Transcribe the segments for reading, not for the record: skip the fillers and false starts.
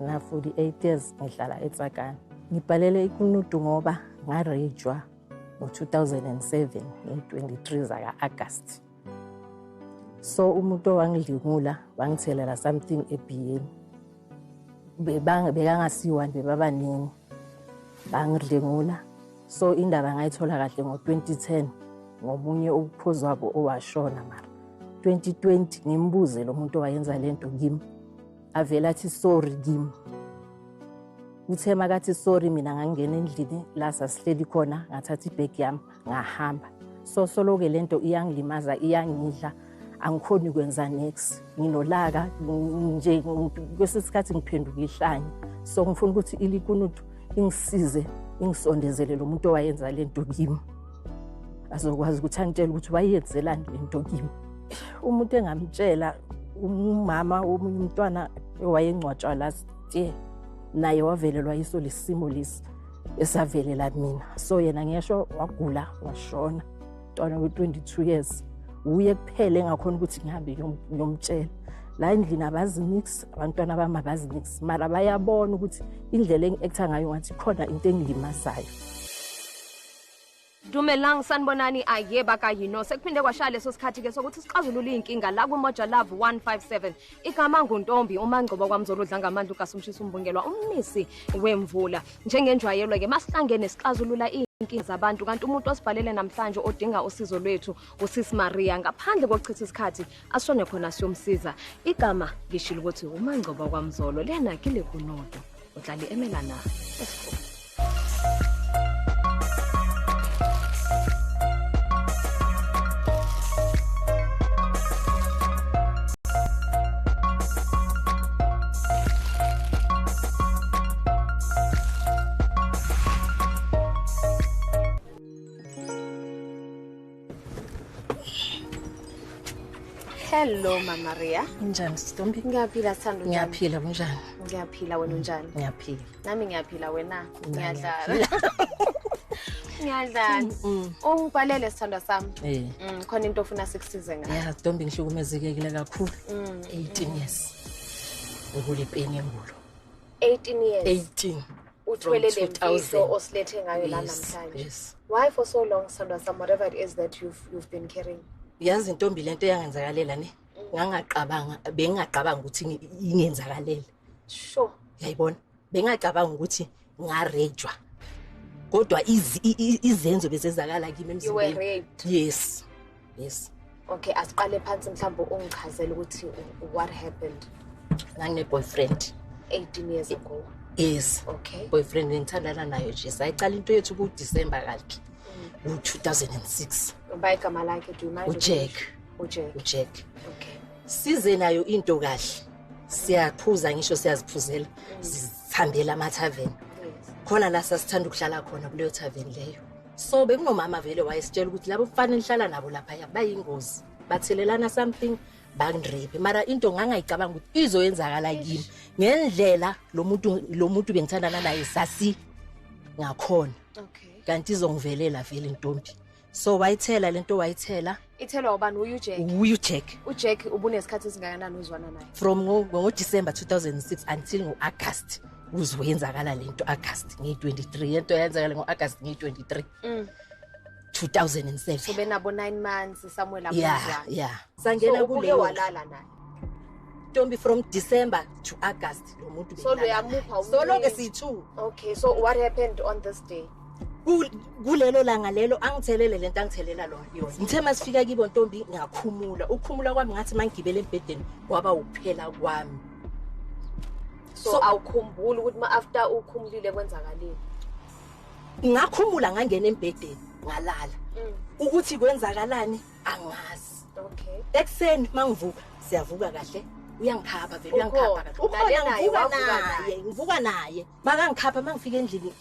na 48 years ngihlala eTsakani. Ngibhalele iKunutu ngoba ngarejwa ngo-2007 nge-23 zaka-August. So umuntu owangidlingula wangithelela something ebhiyeni. Bekangasiwa bebabaningi bangidlingula. So indaba ngayithola kahle ngo-2010 ngomunye ukuphuzi wabo owashona mara. 2020 ngimbuze lo muntu owayenza lento kimi. Avela athi sorry kimi. Uthe makathi sorry mina ngangena endlini la sasihleli khona ngathatha ibag yami ngahamba. So soloke lento iyangilimaza iyangidla angikhoni kwenza next. Nginolaka nje kwesisikhathi ngiphenduka ihlanye. So ngifuna ukuthi iliKunutu ingisize ingisondezele lo muntu owayenza lento kimi. Azokwazi ukuthi angitshele ukuthi wayenzelani lento kimi. Umuntu engamtshela umama omunye umntwana owayengcwatshwa last year naye wavelelwa yiso lesimo lesi esavelela mina. So yena ngiyasho wagula washona mntwana we-22 years. Uye kuphele engakhona ukuthi ngihambe ngiyomtshela. La endlini abazi nix abantwana bami abazi nix mara bayabona ukuthi indlela engi-acta ngayo ngathi khona into engilimazayo. Dumelang sanibonani ayeba kayino sekuphinde kwashaya leso sikhathi ke sokuthi sixazulule inkinga la kuMoja Love 157 igama nguNtombi uMangcobo kwaMzolo udla ngamandla uKasumshisa umbungelwa umnisi wemvula njengenjwayelo ke masihlangene sixazulula inkinga zabantu kanti umuntu osibhalele namhlanje odinga usizo lwethu uSisi Maria ngaphandle kokuchitha isikhathi asishone khona siyomsiza igama lishilo ukuthi uMangcobo kwaMzolo lena kile kunodo uhlali emelana esikhulu. Hello Mama Maria. Unjani Sitombi? Ngiyaphila sithando njani? Ngiyaphila unjani? Ngiyaphila wena unjani? Ngiyaphila. Nami ngiyaphila wena. Ngiyadlala. Ngiyadlala. Ungibhalele sithando sami. Khona into ofuna sikusize ngayo. Yeah, Sitombi ngihlukumezekile kakhulu. 18 years. Ukule peni enkulu. 18 years. 18. Uthwele le mfihlo osilethe ngayo la namhlanje. Yes. Why for so long sithando sami whatever it is that you've been carrying? Yazi Ntombi lento yangenzakalela ne bengingaqabanga ukuthi ingenzakalela. Sure. Yayibona bengingaqabanga ukuthi ngarejwa kodwa izenzo bezezakala kimi emzimbeni. You were raped? Yes. Okay, asiqale phansi mhlawumbe ungichazele ukuthi what happened. Ngine boyfriend 18 years ago. Yes. Okay. Boyfriend ngithandana nayo nje sayicala into yethu ku December kalki. 2006. Igama lakhe do you mind? uJack. Okay. Size nayo into kahle. Siyaphuza ngisho siyaziphuzela. Sihambela ama-tavern. Khona la sasithanda ukuhlala khona kuleyo tavern leyo. So bekunomama vele wayesitshela ukuthi labo kufanele nihlala nabo lapha bayingozi. Bathelelana something bangirape. Mara into ngangayicabanga ukuthi izoyenzakala kimi. Ngendlela lo muntu bengithandana naye sasi ngakhona. Okay. Kanti izongivelela vele Ntombi. So wayithela lento wayithela. Ithelwa ubani uJack? uJack. uJack ubunesikhathi esingakanani uzwana naye? From ngo-December 2006 until ngo-August uzwenzakala lento August nge-23 lento yenzakala ngo-August nge-23 2007. So benabo 9 months somewhere lapho. Yeah. Sangena kuleyo walala naye. Ntombi from December to August lo muntu so uyamupha so lonke si2. Okay, so what happened on this day? Kulelo langa lelo angithelele lento angithelela yona. Ngithe masifika kibo Ntombi ngakhumula. Ukukhumula kwami ngathi mangigibele embedeni kwaba ukuphela kwami. So awukhumbuli ukuthi after ukhumulile kwenzakaleni? Ngakhumula ngangena embedeni ngalala. Ukuthi kwenzakalani angazi. Okay. Ekseni mangivuka siyavuka kahle. Uyangikhapha vele uyangikhapha kahle. Ngivuka naye. Makangikhapha mangifika endlini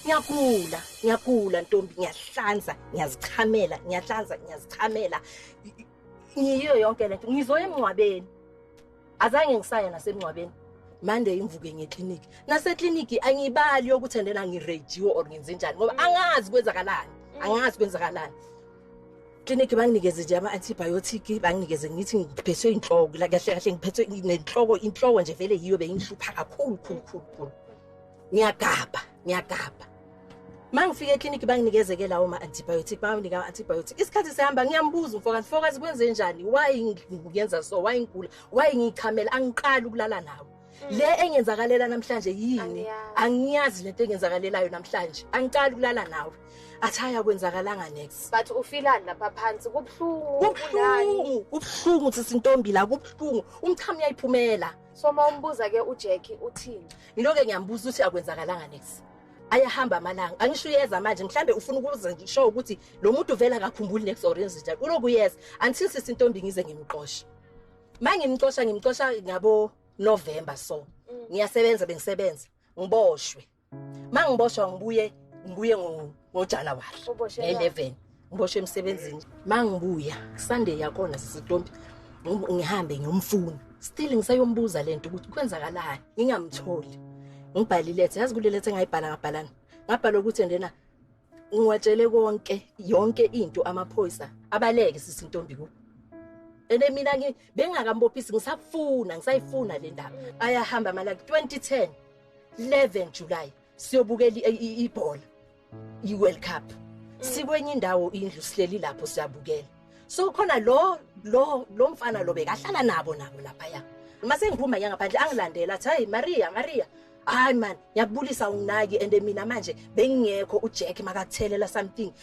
ngiyakula Ntombi ngiyahlanza ngiyazichamela ngiyazichamela ngiyo yonke lento ngizoya emncwabeni azange ngisaya nasemncwabeni Monday imvuke ngeclinic naseclinic angibali yokuthendela ngiradio or ngenze njani ngoba angazi kwenzakalani Clinic banginikeze nje ama-antibiotic banginikeze ngithi ngiphethwe inhloko la kahle kahle ngiphethwe inhloko nje vele yiyo beyingihlupha kakhulu. Ngiyagaba. Mangifike eclinic banginikeze ke lawo ma-antibiotic banginika ama-antibiotic. Isikhathi sihamba ngiyambuza umfokazi kwenze njani? Why ngiyenza so? Why ngigula? Why ngichamela? Angiqali ukulala nawo. Le engenzakalela namhlanje yini? Angiyazi lento engenzakalelayo namhlanje. Angiqali ukulala nawe. Athaya kwenzakalanga next. But ufilani lapha phansi kubhlungu kulani? Ubhlungu sisintombi la kubhlungu. Umchamo uyayiphumela. So mawumbuza ke uJackie uthini? Ngiloke ngiyambuza ukuthi akwenzakalanga next. Ayahamba amalanga. Angisho uyeza manje mhlambe ufuna ukuze ngisho ukuthi lo muntu vela akakhumbuli next orange njalo. Uloku yes until sisintombi ngize ngimqoshe. Manje ngimqosha ngabo November so. Ngiyasebenza bengisebenza. Ngiboshwe. Mangiboshwa ngibuye ngoJanuary 11 ngiboshwe emsebenzini. Mangibuya Sunday yakhona sisintombi ngihambe ngiyomfuna. Still ngisayombuza lento ukuthi kwenzakalani. Ngingamtholi. Ngibhali letter yazi kule letter ngayibhala ngabhala ukuthi ndena ngiwatshele yonke into amaphoyisa abaleke sisintombi ku ene mina bengakambophisi ngisayifuna le ndaba ayahamba mala 2010 11 July siyobukela ibhola iWorld Cup sikwenye indawo indlu sihleli lapho siyabukela so khona lo mfana lo bekahlala nabo lapha ya mase ngiphuma ngaphandle angilandela athi hey Maria hayi man ngiyabulisa unginaki ende mina manje bengingekho uJack makathelela something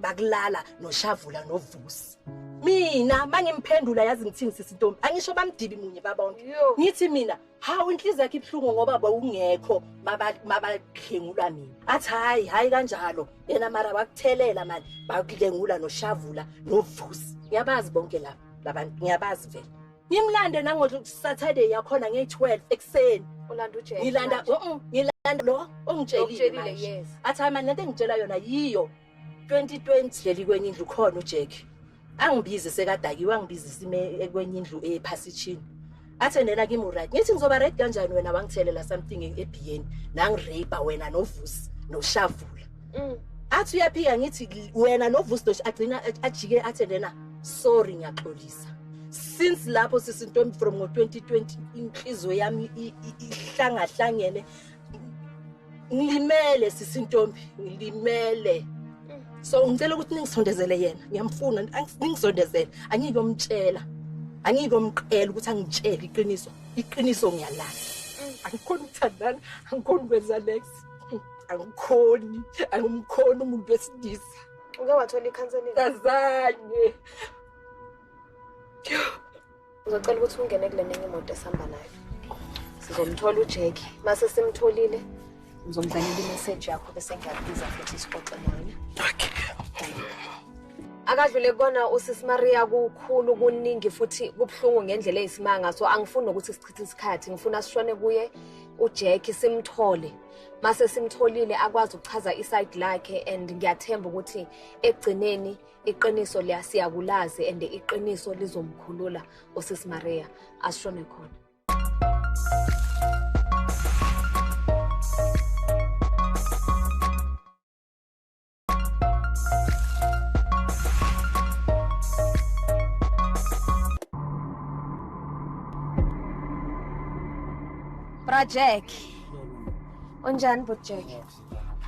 bakulala noShavula noVusi mina mangimphendula yazi ngithini sisintombi angisho bamdibi munye babonke ngithi mina hawu inhliziyo yakhe ibhlungu ngoba bawungekho mabadlengulwa mina athi hayi kanjalo yena mara bakuthelela manje bakuhlengula noShavula noVusi ngiyabazi bonke labantu ngiyabazi vele ngimlande nango Saturday yakhona nge12 ekseni Ulanda uJack ngilanda lo ongitshelile yes athi manje lento engitshela yona yiyo 2020 leli kwenye indlu khona uJack angibize sekadakiwe angibize sime kwenye indlu ePhasitshini athi nena kimi right ngithi ngizoba right kanjani wena wangithelela something eBN nangirape wena noVusi noShavula athi uyaphika ngithi wena noVusi agcina ajike athi nena sorry ngiyaxolisa since lapho sisintombi from ngo2020 inhliziyo yami ihlangahlangene ngilimele sisintombi ngilimele so ngicela ukuthi ningisondezele yena ngiyamfuna ningisondezele angikomtshela angikomqela ukuthi angitshele iqiniso ngiyalala angikhona ukuthandana angikhona ukwenza next angimkhona umuntu wesidisa uke wathola ikhanseli kazanye uzocela ukuthi ungene kule nenye imoto esihamba nayo sizomthola uJack mase simtholile ngizomdlalela imessage yakho bese ngiyabiza futhi sixoxe naye okay akadlule kona usisi Maria kukhulu kuningi futhi kubhlungu ngendlela eyisimanga so angifuni ukuthi sichithe isikhathi ngifuna sishone kuye uJack simthole mase simtholile akwazi ukuchaza iside lakhe and ngiyathemba ukuthi egcineni iqiniso liyasiyakulazi and iqiniso lizomkhulula usisi Maria asishone khona Jack unjani boJack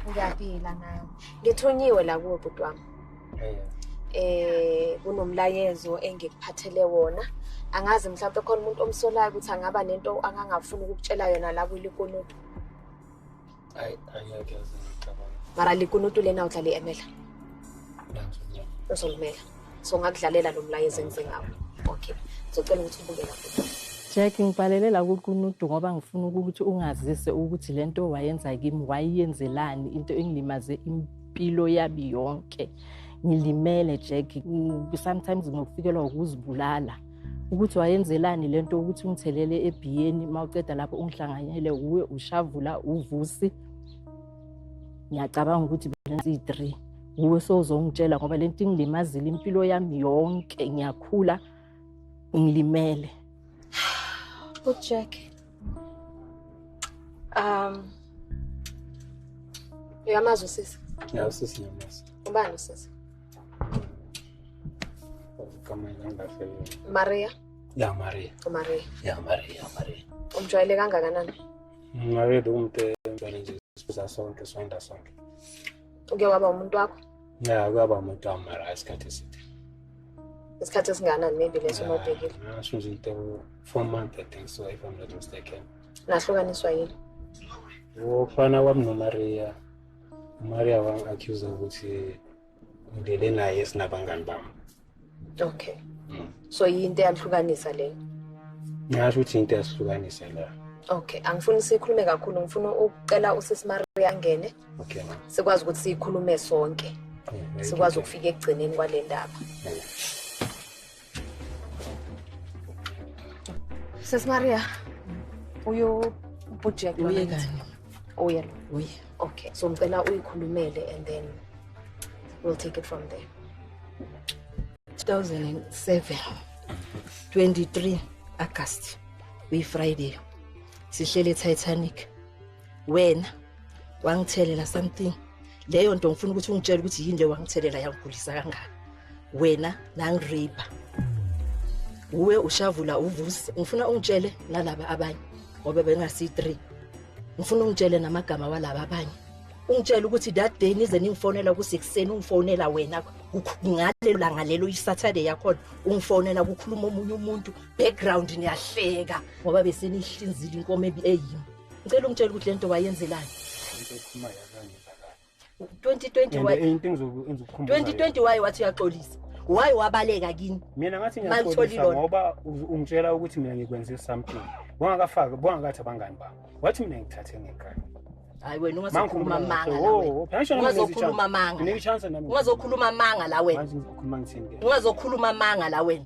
ngiyaphila nawe ngithunyiwe la kuwe bhuti wami kunomlayezo engikuphathele wona angazi mhlawumbe khona umuntu omsolayo ukuthi angaba nento angangafuni ukukutshela yona la kuLikonotu ayakaze ngicabanga mara Likonotu lena udlala eMela uzolumela so ngakudlalela lo mlayezo engizengawo okay ngizocela ukuthi ubukela bhuti Jack ngibhalele la kuLikonotu ngoba ngifuna ukuthi ungazise ukuthi lento wayenza kimi wayenzelani into engilimaze impilo yami yonke ngilimele Jack sometimes ngokufikelwa ukuzibulala ukuthi wayenzelani lento ukuthi ungithelele eBN mawuceda lapho ungihlanganyele uwe uShavula uVusi ngiyacabanga ukuthi benzi 3 uwe sozongitshela ngoba lento ingilimazile impilo yami yonke ngiyakhula ngilimele uJack uyamazi usisi ya usisi yamazi ubani usisi Maria. Ya Maria. Maria. Ya Maria. Umjwayele kangakanani? Maria umte nje sibuza sonke sonda sonke. Uke waba umuntu wakho? Ya kwaba umuntu wamara isikhathi eside. Isikhathi esingakanani maybe leso mobhekile? Ngasho nje into 4 months I think so if I'm not mistaken. Nahlukaniswa yini? Wofana wami noMaria. Maria wang accuse ukuthi ngidele naye sinabangani bami. Okay. So yinto yahlukanisa leyo. Ngasho ukuthi into yasihlukanisa la. Okay, angifuni sikhulume kakhulu, ngifuna ukucela usisi Maria angene. Okay ma. Sikwazi ukuthi sikhulume sonke. Sikwazi ukufika ekugcineni kwale ndaba. Sis Maria, uyo project Uyekani? Uye. Uye. Okay, so ngicela uyikhulumele and then we'll take it from there. 2007 23 August we Friday sihlele Titanic wena wangithelela something leyo nto ngifuna ukuthi ungitshele ukuthi yini le wangithelela yangigulisa kangaka wena nangirape uwe ushavula uvusi ngifuna ungitshele nalaba abanye ngoba bengasi 3 ngifuna ungitshele namagama walaba abanye ungitshela ukuthi that day nize ningifonela ku6 ungifonela wena ngale langa lelo iSaturday yakho ungifonela ukukhuluma omunye umuntu background niyahleka ngoba bese nihlinzile inkomo eyimi ngicela ungitshela ukuthi lento wayenzelani Into ekhuluma yakangizakala. 2020 why into engizokukhumbuza 2020 why wathi uyaxolisa why wabaleka kini mina ngathi ngiyaxolisa ngoba ungitshela ukuthi mina ngikwenze something wangakafaka bongakathi abangani bami wathi mina ngithathe ngekhaya hayi wena ungazokhuluma manga la wena ungazokhuluma manga la wena ungazokhuluma manga la wena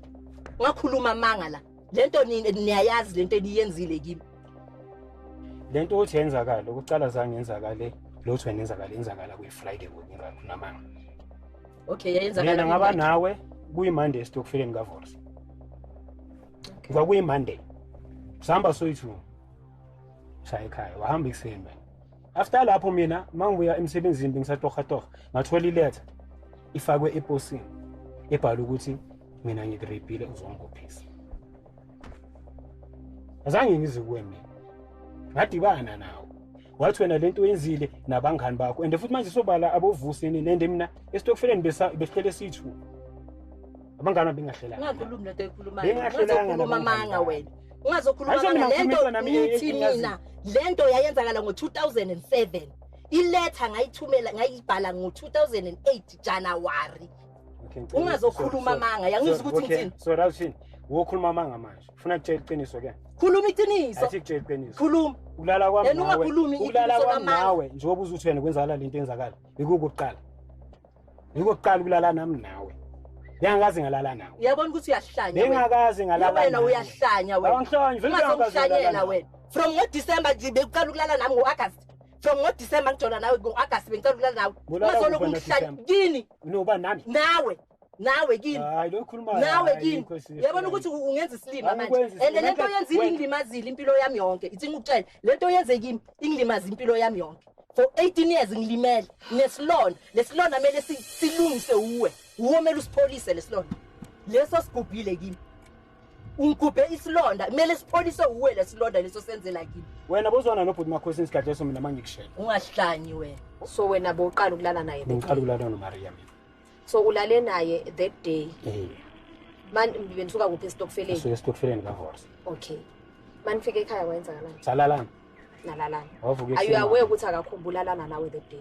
ungakhuluma manga la lento niyayazi lento eniyenzile kimi lento uthi yenzakala ukucala zange yenzakale lotho yenzakala kwi Friday ngokungakhuluma manga okay yayenzakala mina ngaba nawe kuyi Monday stokfeleni kaVosi kwakuyi Monday sihamba soyithu shaya ekhaya wahamba isembe after lapho mina mangibuya emsebenzini bengisatoha ngathola iletter ifakwe eposini ebhala ukuthi mina ngikirepile uzongibophisa azange ngize kuwe mina ngadibana nawe wathi wena lento oyenzile nabangani bakho and futhi manje sobala abovusini nende mina estokfeleni besihlele sithu abangani bengahlela ungakhulumi lento ekhulumayo ungazokhuluma manga wena ungazokhuluma lento mina lento yayenzakala ngo2007 iletter ngayithumela ngayibhala ngo2008 January ungazokhuluma manga yangizwa ukuthi ngithini so Ralphine wokhuluma manga manje ufuna ukutshela iqiniso ke khuluma iqiniso asikutshela iqiniso khuluma ulala kwami nawe ungakhulumi iqiniso nawe njengoba uzuthi wena kwenzakala lento enzakala bekukuqala kulala nami nawe Ngiyakazi ngalala nawe. Uyabona ukuthi uyahlanya wena. Ngiyakazi ngalala. Wena uyahlanya wena. Angihlanya, vele ngiyakazi wena. From December nje bekuqala ukulala nami ngoAugust. From December ngijona nawe ngoAugust bengicela ukulala nawe. Ungasolo ukuhlanya kini. Noba nami. Nawe kini. Hayi lo khuluma. Nawe kini. Uyabona ukuthi ungenza isilima manje. Lento yenzile ingilimazile impilo yami yonke. Ithi ngikutshela lento yenze kimi ingilimaza impilo yami yonke. For 18 years ngilimele nesilonda lesilonda mele silungise uwe mele usipholise lesilonda leso sigubhile kimi ungigubhe isilonda mele sipholise uwe lesilonda leso senzela kimi wena bozwana nobhuti makhosi isikhathi leso mina mangikushela ungahlanyi wena so wena boqala ukulala naye ngiqala ukulala noMaria mina so ulale naye that day manje benisuka kuphi estokfeleni so estokfeleni kaVosi okay manifike ekhaya wenza kanani salalana nalalana are you aware ukuthi akakhumbula lana nawe that day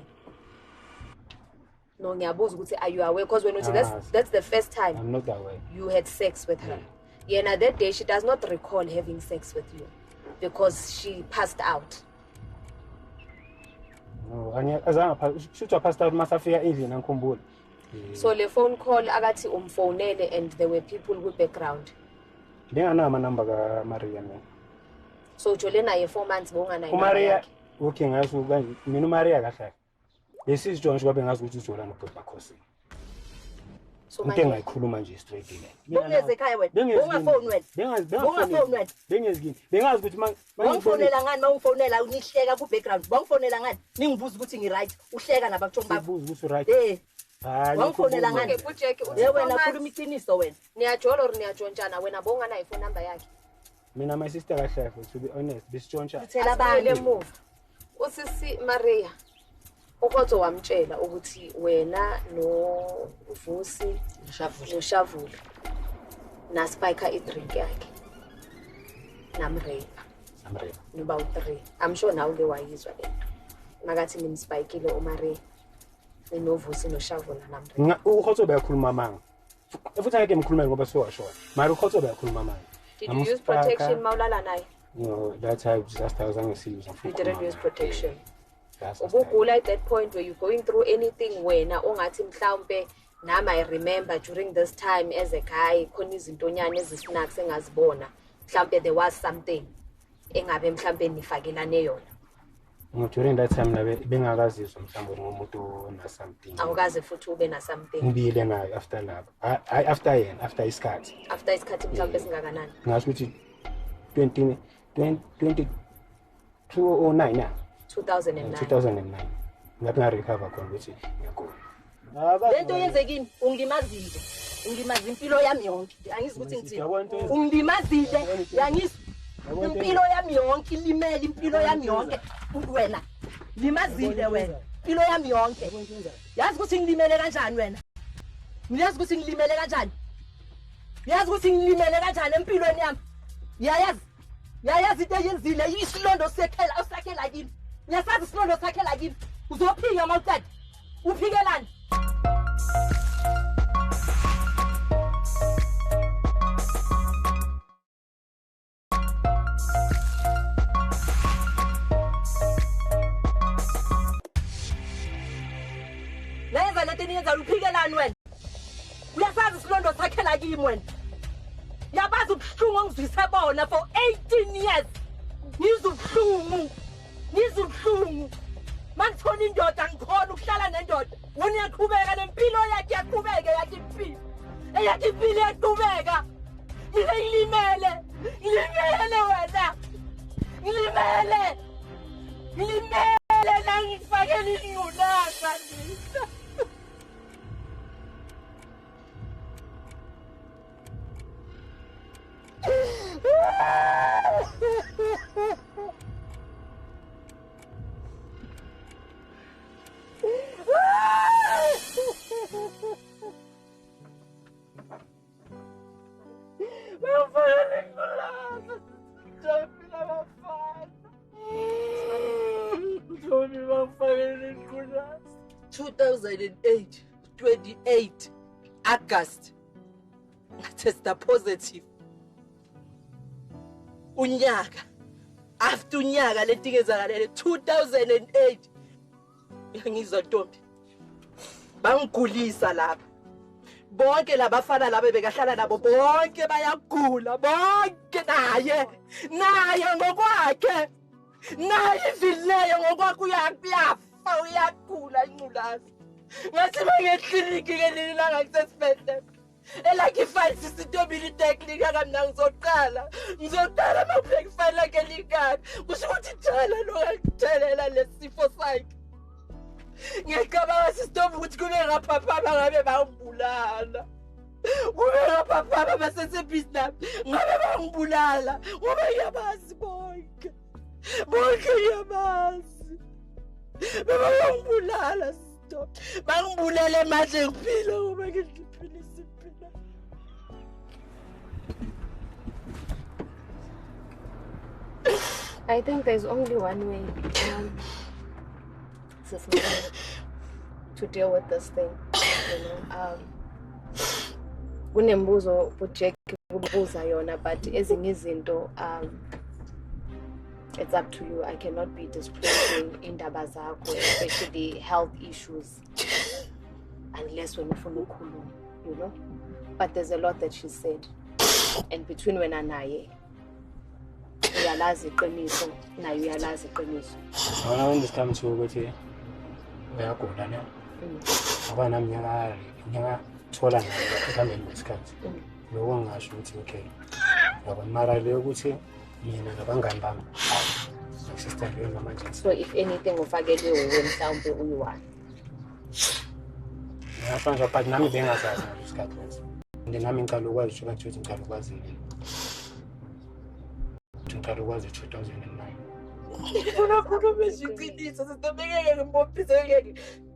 no ngiyabuza ukuthi are you aware because when you say that's the first time I'm not aware you had sex with her yena that day she does not recall having sex with you because she passed out no azange shoot passed out masafika endlini angikhumbula so le phone call akathi umfonele and there were people with background ngingana ama number ka Maria mina so ujole naye 4 months bonganayo Maria okay ngaso kanje mina uMaria kahle lesi sijonge kwabe ngazi ukuthi uzola nobhuti makhosi so manje ngayikhuluma nje straight ile ungeze ekhaya wena ungafoni wena bengazi ukuthi mangifonela ngani mangifonela unihleka ku background bangifonela ngani ningibuza ukuthi ngi right uhleka nabakutshomba ubuza ukuthi right Wangifonela ngani? Okay, Jack, Wena khuluma iqiniso wena. Niyajola or niyajontshana wena bongana iphone number yakhe. Mina my sister kahle to be honest bisitshontsha. Thela abantu emuva. Usisi Maria ukhotho wamtshela ukuthi wena no Vusi Shavula na spike idrink yakhe. Namrape. Nuba u3. I'm sure now ke wayizwa le. Makathi nimspikile uMaria. Novusi noShavula namrape. Ukhotho bayakhuluma manga. Futhi ngeke ngikhulume ngoba siwashona. Mara ukhotho bayakhuluma manga. Did you use protection mawulala naye? No, that time just I was angesiza. You didn't use protection. Ubugula at that point where you going through anything wena ongathi mhlawumbe nami I remember during this time as a guy khona izintonyana ezisnacks engazibona mhlawumbe there was something engabe mhlawumbe nifakelane yona. During that time nabe bengakazizwa mhlawumbe ngomuntu na something. Awukaze futhi ube na something. Ngibile nayo after lapho. After isikhathi. After isikhathi mhlawumbe singakanani? Ngasho ukuthi 2009 na 2009 ngabe ngarecover khona ukuthi ngiyagula. Lento yenzekini ungilimazile. Ungilimaza impilo yami yonke. Angizi ukuthi ngithini. Ungilimazile. Yangizwa. Impilo yami yonke ilimele impilo yami yonke. Wena limazile wena. Impilo yami yonke. Yazi ukuthi ngilimele kanjani wena? Ngiyazi ukuthi ngilimele kanjani? Yazi ukuthi ngilimele kanjani empilweni yami? Yayazi into yenzile isilondo sakhela kimi. Ngiyasazi isilondo sakhela kimi. Uzophika mawuqeda. Uphikelani? Lenza lento niyenza uphikelani wena? Uyasazi isilondo sakhela kimi wena. Yabazi ubuhlungu ongizwise bona for 18 years. Ngizubuhlungu. Mangithola indoda ngikhona ukuhlala nendoda. Wena uyaqhubeka nempilo yakhe yaqhubeka yakhe impilo. Eyakhe impilo yaqhubeka. Ngilimele wena. Ngilimele nangifakela ingulaka. ...2008, 28 August, testa positive. Unyaka, after unyaka letingezakalele 2008. Ngizwa Ntombi. Bangigulisa lapha. Bonke labafana laba bekahlala nabo bonke bayagula, bonke naye ngokwakhe. Naye ivileyo ngokwakhe uyafa uyagula ingculazi. Ngathi bangekliniki ke lilanga kusesibhedlela. Elakhe file sisitobili technique akamna ngizoqala mawubheka file lakhe likani. Kusho ukuthi thala lo akuthelela lesifo sakhe. Ngicabanga sisitobi ukuthi kube ngapapa ngabe bangibulala. Kube ngapapa bese business ngabe bangibulala. Ngoba yabazi bonke. Bonke yabazi. Bangibulala stop. Bangibulala emandle ngiphila ngoba ngiphila isiphila. I think there's only one way to deal with this thing, kunembuzo uJack ukubuza yona, but ezinye izinto it's up to you. I cannot be disclosing indaba zakho, especially health issues, unless when ufuna ukukhuluma, you know. But there's a lot that she said, and between wena naye uyalazi iqiniso naye uyalazi iqiniso. When this comes to ukuthi uyagula ne abana minyaka thola ngihambeni kwesikhathi lokho ngisho ukuthi okay yabo mara leyo ukuthi mina nabangani bami sister leyo manje. So if anything ufakele wewe mhlawumbe uyiwani ngiyashonja but nami bengazazi ngaleso sikhathi leso and nami ngiqala ukwazi ukuthi ngiqala ukwazi ukwazi 2009 unakhuluma iqiniso sitobekeke ngimbophise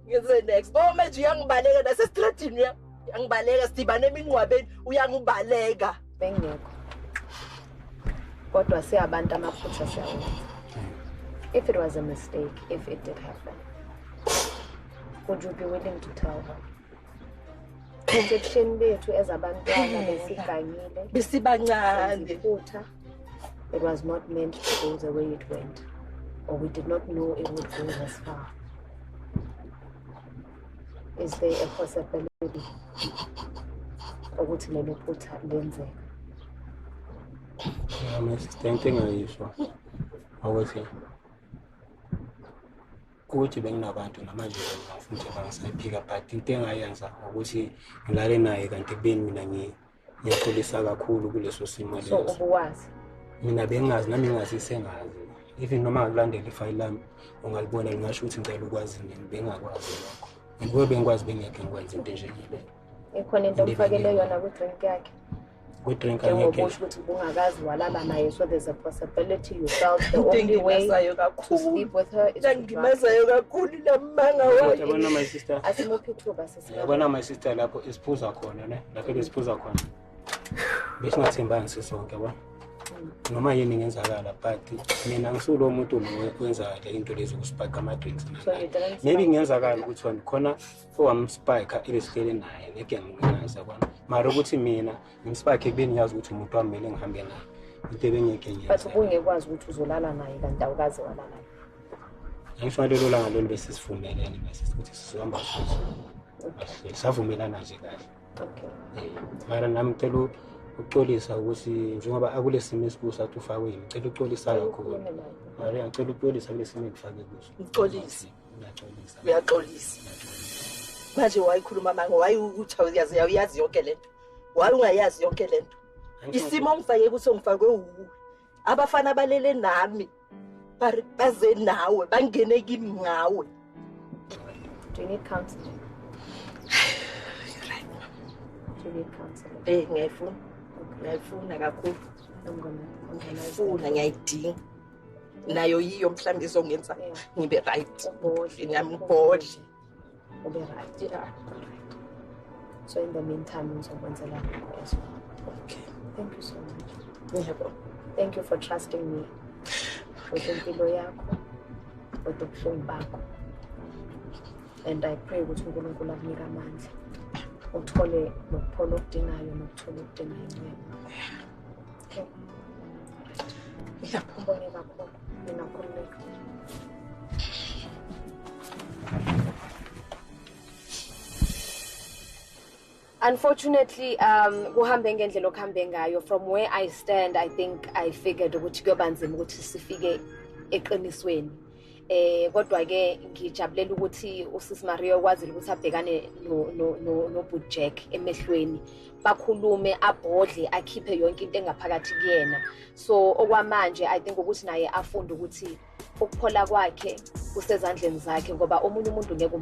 ngenze next bo manje uyangibaleka nasestradini uyangibaleka sidibane emingcwabeni uyangibaleka bengekho kodwa siyabantu amaphutha siyawenza. If it was a mistake, if it did happen, would you be willing to tell her? Protection bethu ezabantwana besiganyile besibancane iphutha, it was not meant to go the way it went, or we did not know it would go this far. Is there a possibility ukuthi lelo phutha lenzeka? my sister into engayisho ukuthi benginabantu namanje ngafuna ukuthi bangisayiphika but into engayenza ukuthi ngilale naye kanti kubeni mina ngiyaxolisa kakhulu kuleso simo leso. So ubuwazi Mina bengazi nami ngasisengazi even noma ngilandela ifile lami ungalibona ngingasho ukuthi ngicela ukwazi nini bengakwazi lokho. Ngibe bengikwazi bengeke ngikwenza into enjengile. ikhona into omfakele yona ku drink yakhe Drink angeke ukuthi bungakazi walala naye, so there's a possibility you felt the only way to sleep with her is to drink. ngimazayo kakhulu lamanga wayo yabona my sister asimuphi ithuba sesibona. yabona my sister lapho isiphuza khona ne lapho isiphuza khona besingathembani sisonke yabona noma yini ngenzakala but mina ngisulo umuntu wenza le into lezi uspike ama drinks maybe ngenzakala ukuthi wena khona owamspike ilesihlele naye ngeke ngingaza kwana mara ukuthi mina ngimspike kubeni yazi ukuthi umuntu wami mele ngihambe naye into bengeke ngiyenza but ubungekwazi ukuthi uzolala naye kanti awukazi walala naye. ngisho lelo langa lolu bese sivumelene bese ukuthi sizohamba sozo savumelana nje kahle. Okay. Mara nami ngicela uxolisa ukuthi njengoba akulesimo esikusa athi ufakwe ngicela uxolisa kakhulu. Mara ngicela uxolisa kulesimo engifake kuso. Uxolisa. Ngiyaxolisa. uyaxolisa manje wayikhuluma manga wayukuthi uyazi yonke lento ungayazi yonke lento isimo ngifake kuso ngifakwe abafana balele nami baze nawe bangene kimi ngawe. Do you need counseling? Right. Do you need counseling? ngiyayifuna kakhulu I'm gonna ngiyayifuna ngiyayidinga nayo yiyo mhlawumbe izongenza ngibe right ngiyambodle ube right. Yeah. So in the meantime ngizokwenzela lokho as well. Okay. Thank you so much. Yebo. Thank you for trusting me with impilo yakho, with ubuhlungu bakho. And I pray ukuthi uNkulunkulu akunika amandla uthole nokuphola okudingayo nokuthola okudingayo. Okay. Ngiyabonga kakhulu. Ngiyakhululeka. Unfortunately, kuhambe ngendlela okuhambe ngayo. From where I stand, I think I figured ukuthi kuyoba nzima ukuthi sifike eqinisweni. Kodwa ke ngijabulela ukuthi uSisi Mario kwazile ukuthi abhekane no Boot Jack emehlweni, bakhulume, abhodle, akhiphe yonke into engaphakathi kuyena. So okwamanje I think ukuthi naye afunde ukuthi ukuphola kwakhe kusezandleni zakhe ngoba omunye umuntu ngeke